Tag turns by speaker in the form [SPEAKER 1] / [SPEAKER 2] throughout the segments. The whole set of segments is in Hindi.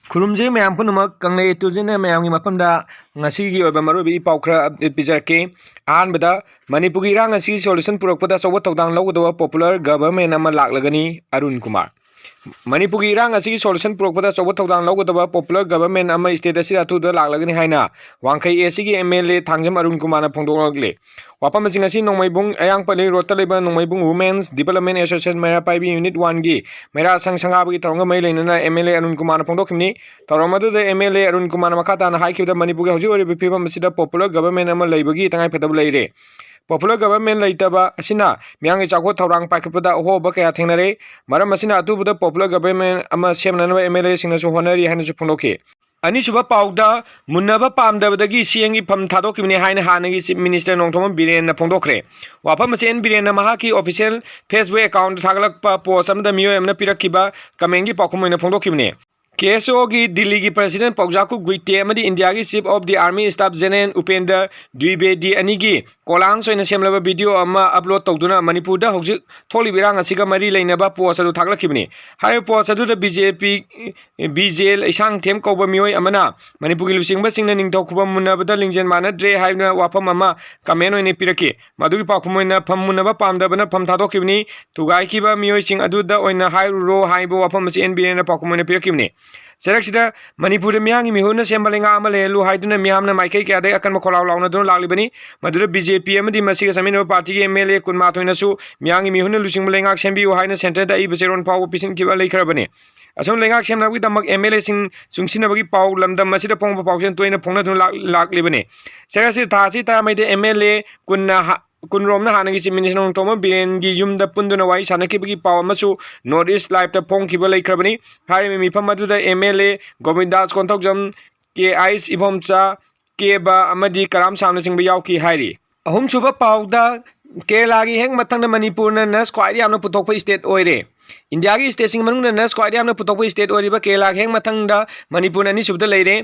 [SPEAKER 1] खुरुमजे मैम पुनमक कंगले तुजिन मैम की मफमदा ngasi oiba marubi pau khra update pijarke ahanbada manipuri ra ngasi solution purakpada chobo tawdang lawgdawa popular government ama laklagani Arun Kumar manipuri ra ngasi solution purakpada chobo tawdang lawgdawa popular government ama state asira thuda laklagani haina wangkai AC gi MLA Thangjam Arun Kumar na phongdoklagle wapam sing asi nongmaibung ayang pali rota leba nongmaibung women's development association mera paibi unit 1 gi mera sangha gi tawanga mai leina MLA Arun Kumar na phongdokni tawramadu de MLA Arun Kumar makata na haikibda manipuri hoji ori bipibam masida popular government ama leibagi tangai phadab leire popular government leitaba asina miyangi chakho thorang paikpada hoba kaya thengnare maram asina atubuda popular government ama semnanaba MLA singna su honari hanu su phondoke अनिसुबा पाउदा मुन्नबा पामदबदगी सीएंगी फम थादोकिमने हाइन हानगी चीफ मिनिस्टर नोंथोम बिरेन फोंदोखरे वाफम सेन बिरेन महाकी ऑफिशियल फेसबुक अकाउंट थागलक पोस्ट अमदा मियो एमना पिरकिबा कमेंगी पाखुमने फोंदोकिमने KSO की दिल्ली की प्रेसिडेंट पौजाकु गुइटे अमदी इंडिया की chief of the army staff general Upendra Dwivedi अनिगी कोलांग सोइन सेमलबा वीडियो अमा अपलोड तौदुना मणिपुर दा हौजिक थोलिबिरांग असिगा मरी लेनबा पोस्ट अदु थागलखिबनी हाय पोस्ट अदु बीजेपी बीजेल इसांग थेम कौबा मियोय अमना मणिपुर की लुसिंगबा सिंगना निंगथौ खुबा मुन्नाबदा लिंजेन मानद्रे हायना वाफम अमा कमेंट ओइने पिरके मदुगी पाखुमोइना फम मुन्नबा पामदबना फम थादोखिबनी तुगाइखिबा मियोय सिंग अदुदा ओइना हायरो हायबो वाफम से एनबीएन पाखुमोइना पिरकिबनी सेरक्सिदा मणिपुर मियांगी मिहुना सेंबलेंगा अमले लु हाइदुना मियामना माइकै क्यादे अकन मखोलाव लाउना दुन लागलिबनी मदुर बीजेपी अमदी मसिगा समिनो पार्टी के एमएलए कुनमाथोइनासु मियांगी मिहुना लुसिंगबलेंगा सेंबियु हाइना सेंटर दा इबसेरोन पाव पिसिन किबा लेखरबनी असम लेंगा सेमनाबगी दमक एमएलए सिंग सुंगसिनबगी पाव लमदम मसिदा पोंग पावसन तोइना पोंगना दुन लागलिबनी सेरक्सि थासि तारामैदे MLA कुनना कुनरोमना हानगी chief minister Nongthom villain की युमदा पुंदुना वाई सानकिबगी पाव अमसु नॉर्थ ईस्ट लाइव ता फोंगखिबा लेखरबनी हारि मिफम अदुदा एमएलए गोविंदास कोंथोकजम के आइस इभोमचा केबा अमदी कराम सामना सिंगबा यावकी हाइरि अहुम सुबा पावदा केरला की हेंग मथंग मणिपुर नस क्वाइडी यामना पुथोकप स्टेट ओइरे इंडिया की स्टेट सिंग मनुंग नस क्वाइडी यामना पुथोकप स्टेट ओइरिबा केरला हेंग मथंग मणिपुर अनि सुबदा लेरे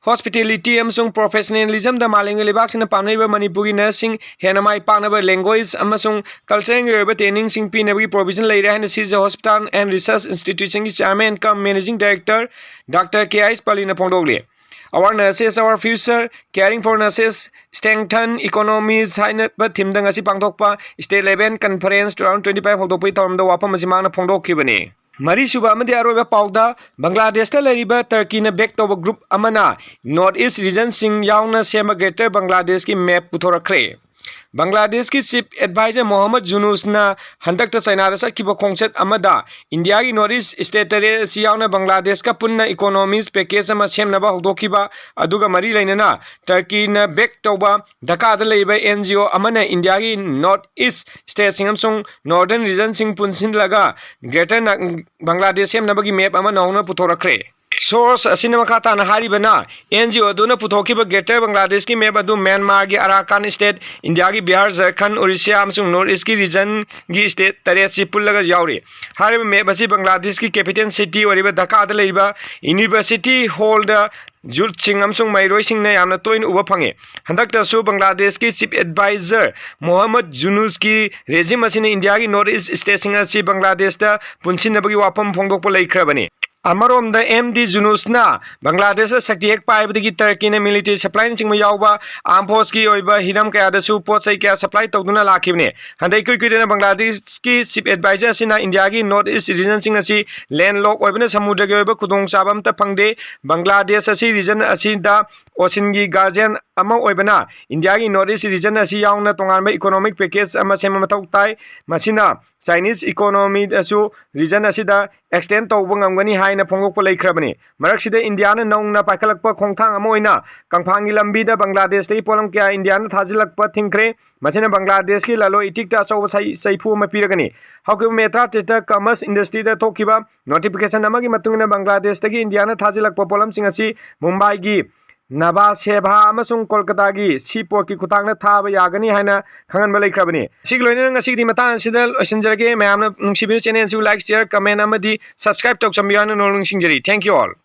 [SPEAKER 1] हॉस्पिटैलिटी अमसुंग प्रोफेशनलिज्म दा मालेंगे लेबाक सिंग पामनेबा मणिपुरी नर्सिंग हेनमाई पानबा लैंग्वेज अमसुंग कल्चरल ट्रेनिंग सिंग पीनबगी प्रोविजन लेरे हन सीज हॉस्पिटल एंड रिसर्च इंस्टीट्यूशन की chairman cum managing director doctor के.आइस पलीना फोंदोगले Our nurses, our future, caring for nurses, strengthen economies, hainaba theme dang asi pangthokpa state level conference 2025 hokdokpai tawamda wapam asi mangna phongdokhibani मरी सुबह अमदी अरोबा पाउदा बांग्लादेश लेरिबा टर्की ने बैक तोब ग्रुप अमना नॉर्थ ईस्ट रीजन सिंग यावना सेम ग्रेटर बांग्लादेश की मैप पुथोरखरे बांग्लादेश की चीफ एडवाइजर मोहम्मद जुनूस ना हंदक चाइना सकिब खोंगचत अमदा इंडिया की नॉर्थ ईस्ट स्टेट यावना बांग्लादेश का पुन्ना इकोनॉमिक्स पैकेज अमा सेमनबा हौदोखिबा अदुगा मरी लेनना टर्की ना बैक तोबा ढाका दा लेबा एनजीओ अमना इंडिया की नॉर्थ ईस्ट स्टेट सिंग अमसुंग नॉर्दर्न रीजन सिंग पुनसिन लगा ग्रेटर बांग्लादेश सेमनबगी मैप अमा नौना पुथोरखरे सोर्स असिन मखाता न हारिबना एनजीओ अदुना पुथोखिबा ग्रेटर बांग्लादेश की मैप अदु म्यांमार की अराकान स्टेट इंडिया की बिहार झारखंड उड़ीसा अमसुंग नॉर्थ ईस्ट की रीजन की स्टेट तरेत सि पुल्लगा यावरे हारिबा मैप असि बांग्लादेश की कैपिटल सिटी ओरिबा ढाका दा लेबा यूनिवर्सिटी हॉल दा जुट सिंग अमसुंग माइरोय सिंग ने यामना तोइन उबा फंगे हंदकतासु बांग्लादेश की चीफ एडवाइजर मोहम्मद जुनूस की रेजिम असिन इंडिया की नॉर्थ ईस्ट स्टेट सिंग असि बांग्लादेश दा पुनसिनबगी वाफम फोंगदोकपा लेखरबनी अमरोम द एमडी जुनूसना बांग्लादेश शक्ति एक पाइबदगी टर्की ने मिलिट्री सप्लाई सिंग यावबा आर्म फोर्स की ओइबा हिरम कयादसु पोचै कया सप्लाई तौदुना लाखिबने हंदै कुइकुइदना बांग्लादेश की चीफ एडवाइजर सिना इंडिया की नॉर्थ ईस्ट रीजन सिंग असि लैंडलॉक ओइबना समुद्र के ओइबा खुदोंग चाबम त फंगदे बांग्लादेश असि रीजन असि दा ओशन की गार्जियन अमा ओइबना इंडिया की नॉर्थ ईस्ट रीजन असि यावना तोंगानबा इकोनॉमिक पैकेज अमा सेम मथौ ताई मसिना चाइनीज इकोनॉमी दसु रीजन असिदा एक्सटेंड तौब ngamgani haina phongokpa leikrabani maraksida india na nongna paikalakpa khongthang ama oina kangphangi lambi da bangladesh lei polam kya india na thajilakpa thingkre masina bangladesh ki lalo itik ta chaw saifu ma piragani hauke metra teta commerce industry da thokiba notification amagi matungna bangladesh tagi india na thajilakpa polam sing asi mumbai gi नबा सेभा अमसुंग कोलकाता की सीपोर्ट की खुतांगना थाब यागनी हाइना खंगन बलैख्रबनी सिग लोइना ngasi मतान सिदा लोइसनजरगे मैम नुंसिबिनु चैनल सु लाइक शेयर कमेंट अमदी सब्सक्राइब तौचम्बियान नोलुंग सिंजरी थैंक यू ऑल।